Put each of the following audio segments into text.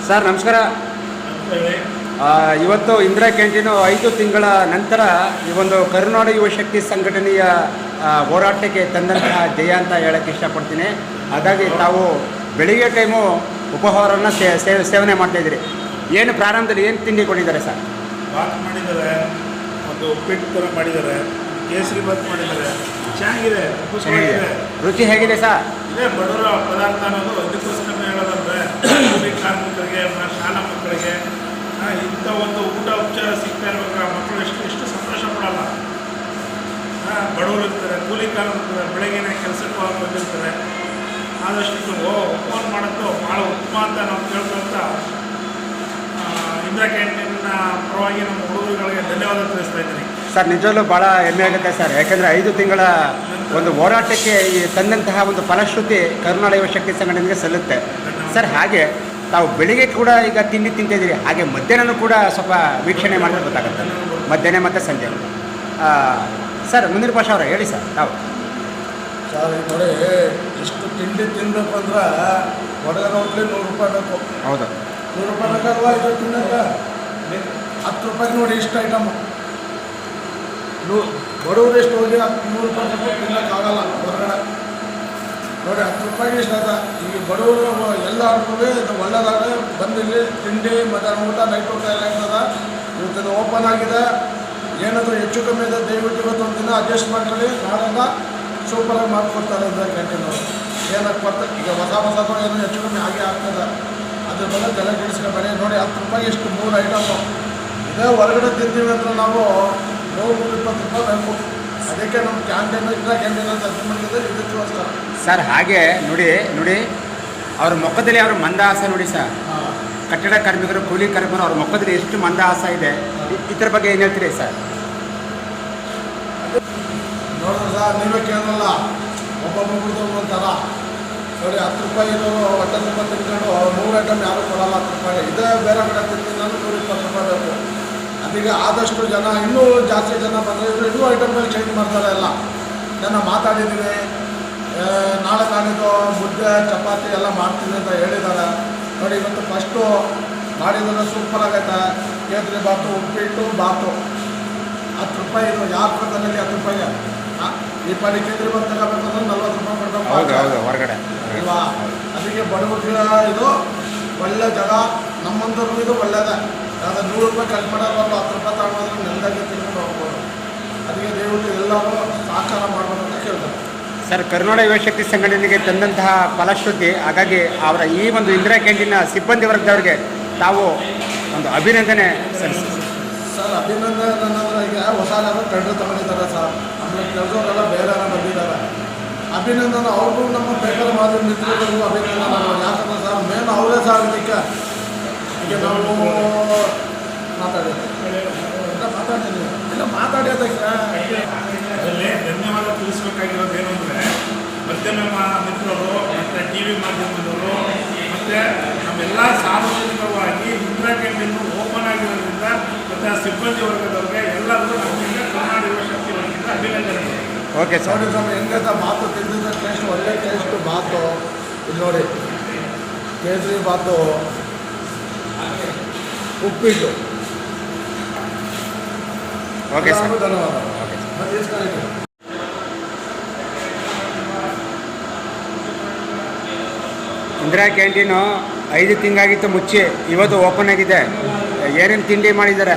Sir ನಮಸ್ಕಾರ. ಇವತ್ತು Indira canteen 5 ತಿಂಗಳ ನಂತರ ಈ ಒಂದು ಕರುನಾಡು ಯುವ ಶಕ್ತಿ ಸಂಘಟನೆಯ ಹೋರಾಟಕ್ಕೆ ತಂದಂತಹ ಜಯ ಅಂತ ಹೇಳೋಕ್ಕೆ ಇಷ್ಟಪಡ್ತೀನಿ. ಹಾಗಾಗಿ ತಾವು ಬೆಳಿಗ್ಗೆ ಟೈಮು ಉಪಹಾರವನ್ನು ಸೇವನೆ ಮಾಡ್ತಾಯಿದ್ದೀರಿ. ಏನು ಪ್ರಾರಂಭದಲ್ಲಿ ಏನು ತಿಂಡಿ ಕೊಟ್ಟಿದ್ದಾರೆ ಸರ್? ಬಾತ್ ಮಾಡಿದ್ದಾರೆ, ಒಂದು ಉಪ್ಪಿಟ್ಟು ಥರ ಮಾಡಿದ್ದಾರೆ, ಕೇಸರಿ ಬಾತ್ ಮಾಡಿದ್ದಾರೆ, ಚೆನ್ನಾಗಿದೆ. ರುಚಿ ಹೇಗಿದೆ ಸರ್? ಇದೇ ಬಡವರ ಪದಾರ್ಥ ಅನ್ನೋದು ಇದಕ್ಕೋಸ್ಕರ ಹೇಳೋದಂದರೆ ಕೂಲಿ ಕಾರ್ಮಿಕರಿಗೆ, ಶಾಲಾ ಮಕ್ಕಳಿಗೆ ಇಂಥ ಒಂದು ಊಟ ಉಪಚಾರ ಸಿಗ್ತಾ ಇರ್ಬೇಕಾದ್ರೆ ಮಕ್ಕಳು ಎಷ್ಟು ಸಂತೋಷ ಪಡಲ್ಲ. ಬಡವರು ಇರ್ತಾರೆ, ಕೂಲಿ ಕಾರ್ಮಿಕರು ಬೆಳಗ್ಗೆನೇ ಕೆಲಸಕ್ಕೆ ಹೋಗಿ ಬಂದಿರ್ತಾರೆ. ಆದಷ್ಟು ಓಪನ್ ಮಾಡೋದು ಭಾಳ ಉತ್ತಮ ಅಂತ ನಾವು ಕೇಳ್ಕೊಂತ ಇಂದಿರಾ ಕ್ಯಾಂಟೀನ್ನ ಪರವಾಗಿ ನಮ್ಮ ಹುಡುಗರುಗಳಿಗೆ ಧನ್ಯವಾದ ತಿಳಿಸ್ತಾ ಇದ್ದೀನಿ. ಸರ್ ನಿಜವಲ್ಲೂ ಭಾಳ ಹೆಮ್ಮೆ ಆಗುತ್ತೆ ಸರ್. ಯಾಕೆಂದರೆ 5 ತಿಂಗಳ ಒಂದು ಹೋರಾಟಕ್ಕೆ ತಂದಂತಹ ಒಂದು ಫಲಶ್ರುತಿ ಕರುನಾಡು ಯುವ ಶಕ್ತಿ ಸಂಘಟನೆಗೆ ಸಲ್ಲುತ್ತೆ ಸರ್. ಹಾಗೆ ತಾವು ಬೆಳಿಗ್ಗೆ ಕೂಡ ಈಗ ತಿಂಡಿ ತಿಂತಿದ್ದೀರಿ, ಹಾಗೆ ಮಧ್ಯಾಹ್ನನೂ ಕೂಡ ಸ್ವಲ್ಪ ವೀಕ್ಷಣೆ ಮಾಡಿದ್ರೆ ಗೊತ್ತಾಗುತ್ತೆ, ಮಧ್ಯಾಹ್ನ ಮತ್ತು ಸಂಜೆ. ಸರ್ ಮುಂದಿನ ಭಾಷೆ ಅವರ ಹೇಳಿ ಸರ್. ತಾವು ಸರ್ ಈಗ ನೋಡಿ, ಇಷ್ಟು ತಿಂಡಿ ತಿನ್ನಬೇಕು ಅಂದ್ರೆ ಹೊರಗಡೆ ಹೋಗ್ಲಿ 100 ರೂಪಾಯಿ ಬೇಕು. ಹೌದು, 100 ರೂಪಾಯಿ ಬೇಕಲ್ವಾ? ಇದು ತಿನ್ನಕ್ಕೆ 10 ರೂಪಾಯಿಗೆ ನೋಡಿ ಇಷ್ಟು ಐಟಮು. ಬಡವರು ಎಷ್ಟು ಹೋಗಿ 100 ರೂಪಾಯಿ ಬೇಕು, ತಿನ್ನೋಕ್ಕಾಗಲ್ಲ ಹೊರಗಡೆ. ನೋಡಿ 10 ರೂಪಾಯಿಗೆ ಇಷ್ಟ ಅದ. ಈಗ ಬಡವರು ಎಲ್ಲರಿಗೂ ಇದು ಒಳ್ಳೆಯದಾಗಲಿ, ಬಂದಿಲ್ಲಿ ತಿಂಡಿ ಮಧ್ಯಾಹ್ನ ಊಟ ನೈಟ್ ಊಟ ಎಲ್ಲ ಇರ್ತದೆ. ಇವತ್ತು ಓಪನ್ ಆಗಿದೆ, ಏನಾದರೂ ಹೆಚ್ಚು ಕಮ್ಮಿ ಇದೆ ದಯವಿಟ್ಟು ಇವತ್ತು ಒಂದು ದಿನ ಅಡ್ಜಸ್ಟ್ ಮಾಡ್ಕೊಳ್ಳಿ. ನಾಳೆಲ್ಲ ಸೂಪರಾಗಿ ಮಾಡಿಕೊಡ್ತಾರೆ ಇಂದಿರಾ ಕ್ಯಾಂಟೀನವರು. ಏನಕ್ಕೆ ಕೊಡ್ತಾರೆ ಈಗ ಹೊಸದು ಏನೋ ಹೆಚ್ಚು ಕಮ್ಮಿ ಹಾಗೆ ಆಗ್ತದೆ. ಅದ್ರ ಬಗ್ಗೆ ತಲೆ ಕೆಡಿಸ್ಕೊಬೇಡಿ. ನೋಡಿ 10 ರೂಪಾಯಿಗೆ ಇಷ್ಟು 3 ಐಟಮು. ಇದೇ ಹೊರಗಡೆ ತಿಂತೀವಿ ಅಂದರೆ ನಾವು 120 ರೂಪಾಯಿ ಬೇಕು. ಅದಕ್ಕೆ ನಮ್ಮ ಕ್ಯಾಂಟೀನ್ ಇಂದಿರಾ ಕ್ಯಾಂಟೀನ್ ಅಂತ ಅರ್ಥ ಮಾಡಿದ್ರೆ ಇದಕ್ಕೋಸ್ಕರ ಸರ್. ಹಾಗೆ ನೋಡಿ ಅವ್ರ ಮುಖದಲ್ಲಿ ಅವ್ರ ಮಂದಹಾಸ ನೋಡಿ ಸರ್. ಕಟ್ಟಡ ಕಾರ್ಮಿಕರು, ಕೂಲಿ ಕಾರ್ಮಿಕರು, ಅವ್ರ ಮುಖದಲ್ಲಿ ಎಷ್ಟು ಮಂದಹಾಸ ಇದೆ. ಇದ್ರ ಬಗ್ಗೆ ಏನು ಹೇಳ್ತೀರಿ ಸರ್? ನೋಡಿದ್ರೆ ಸರ್, ನೀವೇ ಕೇಳಲ್ಲ, ಒಬ್ಬೊಬ್ಬರು ಒಂಥರ ನೋಡಿ 10 ರೂಪಾಯಿ ಇರೋರು ಹೊಟ್ಟೆ ತುಂಬ ತಿನ್ಕೊಂಡು 100 ಐಟಮ್ ಯಾರೂ ಕೊಡಲ್ಲ 10 ರೂಪಾಯಿ. ಇದೇ ಬೇರೆ ಕಡೆ ತಿಂತೀನಿ ನಾನು 120 ರೂಪಾಯಿ ಬೇಕು. ಅದೀಗ ಆದಷ್ಟು ಜನ ಇನ್ನೂ ಜಾಸ್ತಿ ಜನ ಬಂದರೆ ಇವರು ಇನ್ನೂ ಐಟಮ್ಗಳು ಚೇಂಜ್ ಮಾಡ್ತಾರೆ. ಎಲ್ಲ ಜನ ಮಾತಾಡಿದ್ದೀನಿ, ನಾಳೆ ನಾಳಿದ್ದು ಮುದ್ದೆ ಚಪಾತಿ ಎಲ್ಲ ಮಾಡ್ತೀನಿ ಅಂತ ಹೇಳಿದ್ದಾರೆ. ನೋಡಿ ಇವತ್ತು ಫಸ್ಟು ಮಾಡಿದ್ರೆ ಸೂಪರಾಗೈತೆ. ಕೇಸರಿ ಬಾತು, ಉಪ್ಪಿಟ್ಟು, ಬಾತು 10 ರೂಪಾಯಿ. ಇದು ಯಾವ ಪ್ರಕಾರದಲ್ಲಿ 10 ರೂಪಾಯಿಗೆ ಈ ಪಾಡಿ ಕೇಸರಿ ಬಾತ್ ತಗೋಬೇಕಂದ್ರೆ 40 ರೂಪಾಯಿ ಕೊಡ್ಬೇಕು ಹೊರಗಡೆ ಅಲ್ವಾ? ಅದಕ್ಕೆ ಬಡವರಿಗೆ ಇದು ಒಳ್ಳೆ ಜಾಗ, ನಮ್ಮಂಥವ್ರಿಗೂ ಇದು ಒಳ್ಳೆಯದೇ. ಯಾವ್ದು 100 ರೂಪಾಯಿ ಖರ್ಚು ಮಾಡೋದು 10 ರೂಪಾಯಿ ತಗೊಂಡ್ರೆ ನೆಲದಾಗೆ ತಿನ್ಕೊಂಡು ಹೋಗ್ಬೋದು. ಅದಕ್ಕೆ ದಯವಿಟ್ಟು ಎಲ್ಲರೂ ಸಹಕಾರ ಮಾಡಬೇಕು ಅಂತ ಕೇಳ್ತಾರೆ ಸರ್. ಕರುನಾಡು ಯುವ ಶಕ್ತಿ ಸಂಘಟನೆಗೆ ತಂದಂತಹ ಫಲಶ್ರುತಿ. ಹಾಗಾಗಿ ಅವರ ಈ ಒಂದು ಇಂದಿರಾ ಕ್ಯಾಂಟೀನ್ನ ಸಿಬ್ಬಂದಿ ವರ್ಗದವರಿಗೆ ತಾವು ಒಂದು ಅಭಿನಂದನೆ ಸಲ್ಲಿಸಿ ಸರ್. ಅಭಿನಂದನೆ ಅನ್ನೋದ್ರೆ ಈಗ ಹೊಸ ಟೆಂಡರ್ ತಗೊಂಡಿದ್ದಾರೆ ಸರ್. ಆಮೇಲೆ ಕೆಲಸವರೆಲ್ಲ ಬೇರೆ ಬಂದಿದ್ದಾರೆ. ಅಭಿನಂದನೆ ಅವ್ರಿಗೂ ನಮ್ಮ ಬೇಕಾದ ಮಾದರಿ ಮಿತ್ರರಿಗೂ ಅಭಿನಂದನೆ. ಯಾಕಂದ್ರೆ ಸರ್ ಮೇನ್ ಅವರೇ ಸರ್ ಇದಕ್ಕೆ. ಈಗ ನಾವು ಮಾತಾಡಿದ್ದಕ್ಕೆ ಅದರಲ್ಲಿ ಧನ್ಯವಾದ ತಿಳಿಸ್ಬೇಕಾಗಿರೋದು ಏನು ಅಂದರೆ ಮಾಧ್ಯಮ ಮಿತ್ರರು ಮತ್ತು TV ಮಾಧ್ಯಮದವರು ಮತ್ತು ನಮ್ಮೆಲ್ಲ ಸಾರ್ವಜನಿಕವಾಗಿ ಇಂದಿರಾ ಕ್ಯಾಂಟೀನು ಓಪನ್ ಆಗಿರೋದ್ರಿಂದ ಮತ್ತು ಸಿಬ್ಬಂದಿ ವರ್ಗದವ್ರಿಗೆ ಎಲ್ಲರಿಗೂ ನಮ್ಮಿಂದ ಕರುನಾಡು ಯುವ ಶಕ್ತಿ ವರ್ಗದಿಂದ ಅಭಿನಂದನೆ. Okay sir. ನೋಡಿ ಸರ್, ಹೆಂಗಂತ ಬಾತು ತಿಂದಿದ್ದ ಟೇಸ್ಟ್ ಒಳ್ಳೆ ಟೇಸ್ಟು ಬಾತು. ಇಲ್ಲಿ ನೋಡಿ ಕೇಸರಿ ಬಾತು, ಉಪ್ಪಿಟ್ಟು. Okay sir. ಧನ್ಯವಾದ. Okay sir. ಮತ್ತೆ ಇಸ್ಕೊಂಡಿದ್ದೀನಿ. ಇಂದಿರಾ ಕ್ಯಾಂಟೀನು 5 ತಿಂಗಳಾಗಿತ್ತು ಮುಚ್ಚಿ, ಇವತ್ತು ಓಪನ್ ಆಗಿದೆ. ಏನೇನು ತಿಂಡಿ ಮಾಡಿದ್ದಾರೆ?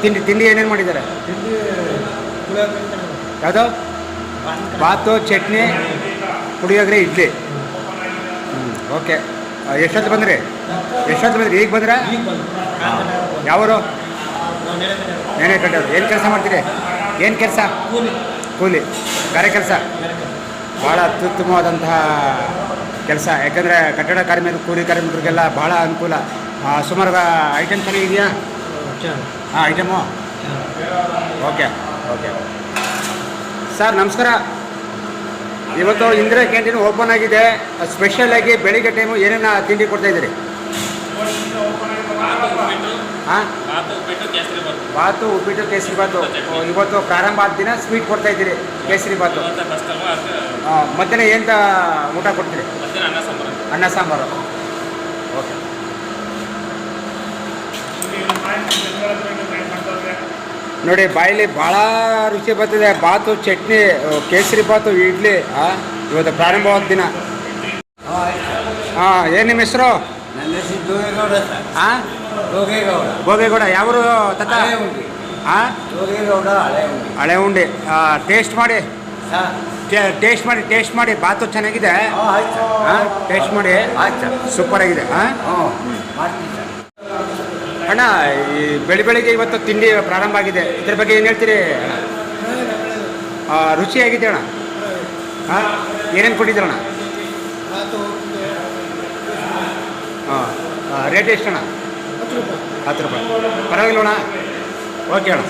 ತಿಂಡಿ ಏನೇನು ಮಾಡಿದ್ದಾರೆ? ಯಾವುದು? ಬಾತು, ಚಟ್ನಿ, ಪುಳಿಯೋಗರೆ, ಇಡ್ಲಿ. ಓಕೆ. ಎಷ್ಟೊತ್ತು ಬಂದ್ರಿ? ಈಗ ಬಂದ್ರೆ ಯಾವರು? ನೇನೆ ಕಟ್ಟೋರು. ಏನು ಕೆಲಸ ಮಾಡ್ತೀರಿ? ಏನು ಕೆಲಸ? ಕೂಲಿ ಗಾರೆ ಕೆಲಸ. ಭಾಳ ಅತ್ಯುತ್ತಮವಾದಂತಹ ಕೆಲಸ. ಯಾಕಂದರೆ ಕಟ್ಟಡ ಕಾರ್ಮಿಕರು, ಕೂಲಿ ಕಾರ್ಮಿಕರಿಗೆಲ್ಲ ಭಾಳ ಅನುಕೂಲ. ಸುಮಾರು ಐಟಮ್ ಚೆನ್ನಾಗಿದೆಯಾ? Item okay. ಸರ್ ನಮಸ್ಕಾರ. ಇವತ್ತು ಇಂದಿರಾ ಕ್ಯಾಂಟೀನ್ ಓಪನ್ ಆಗಿದೆ. ಸ್ಪೆಷಲಾಗಿ ಬೆಳಿಗ್ಗೆ ಟೈಮು ಏನೇನು ತಿಂಡಿ ಕೊಡ್ತಾಯಿದ್ದೀರಿ? ಹಾಂ, ಬಾತು, ಉಪ್ಪಿಟ್ಟು, ಕೇಸರಿ ಬಾತು. ಇವತ್ತು ಪ್ರಾರಂಭ ಆದ ದಿನ ಸ್ವೀಟ್ ಕೊಡ್ತಾಯಿದ್ದೀರಿ, ಕೇಸರಿ ಬಾತು. ಮಧ್ಯಾಹ್ನ ಏನು ಊಟ ಕೊಡ್ತೀರಿ? ಅನ್ನ ಸಾಂಬಾರು. ಓಕೆ. ನೋಡಿ ಬಾಯಲ್ಲಿ ಭಾಳ ರುಚಿ ಬರ್ತದೆ. ಬಾತು, ಚಟ್ನಿ, ಕೇಸರಿ ಬಾತು, ಇಡ್ಲಿ. ಇವತ್ತು ಪ್ರಾರಂಭವಾದ ದಿನ. ಹಾಂ, ಏನು ನಿಮ್ಮ ಹೆಸರು? ನನ್ನ ಹೆಸರು ಜೋಗೇಗೌಡ ಸರ್. ಹಾಂ, ಜೋಗೇಗೌಡ. ಭೋಗೇಗೌಡ. ಯಾವರು ತತ್ತ? ಹಳೆ ಉಂಡಿ. ಹಾಂ, ಜೋಗೇಗೌಡ ಹಳೆ ಉಂಡಿ. ಹಳೆ ಉಂಡೆ. ಟೇಸ್ಟ್ ಮಾಡಿ, ಸರ್ ಟೇಸ್ಟ್ ಮಾಡಿ. ಬಾತು ಚೆನ್ನಾಗಿದೆ. ಆಯ್ತು ಸರ್. ಹಾಂ, ಟೇಸ್ಟ್ ಮಾಡಿ. ಆಯ್ತು ಸರ್. ಸೂಪರ್ ಆಗಿದೆ. ಹಾಂ ಮಾಡ್ತೀನಿ ಸರ್. ಅಣ್ಣ, ಈ ಬೆಳಿಗ್ಗೆ ಇವತ್ತು ತಿಂಡಿ ಪ್ರಾರಂಭ ಆಗಿದೆ. ಇದ್ರ ಬಗ್ಗೆ ಏನು ಹೇಳ್ತೀರಿ ಅಣ್ಣ? ರುಚಿಯಾಗಿದೆ ಅಣ್ಣ. ಹಾಂ, ಏನೇನು ಕೊಟ್ಟಿದ್ದೀರಣ್ಣ? ಹಾಂ, ರೇಟ್ ಎಷ್ಟು ಅಣ್ಣ? 10 ರೂಪಾಯಿ. ಪರವಾಗಿಲ್ಲ ಅಣ್ಣ. ಓಕೆ ಅಣ್ಣ.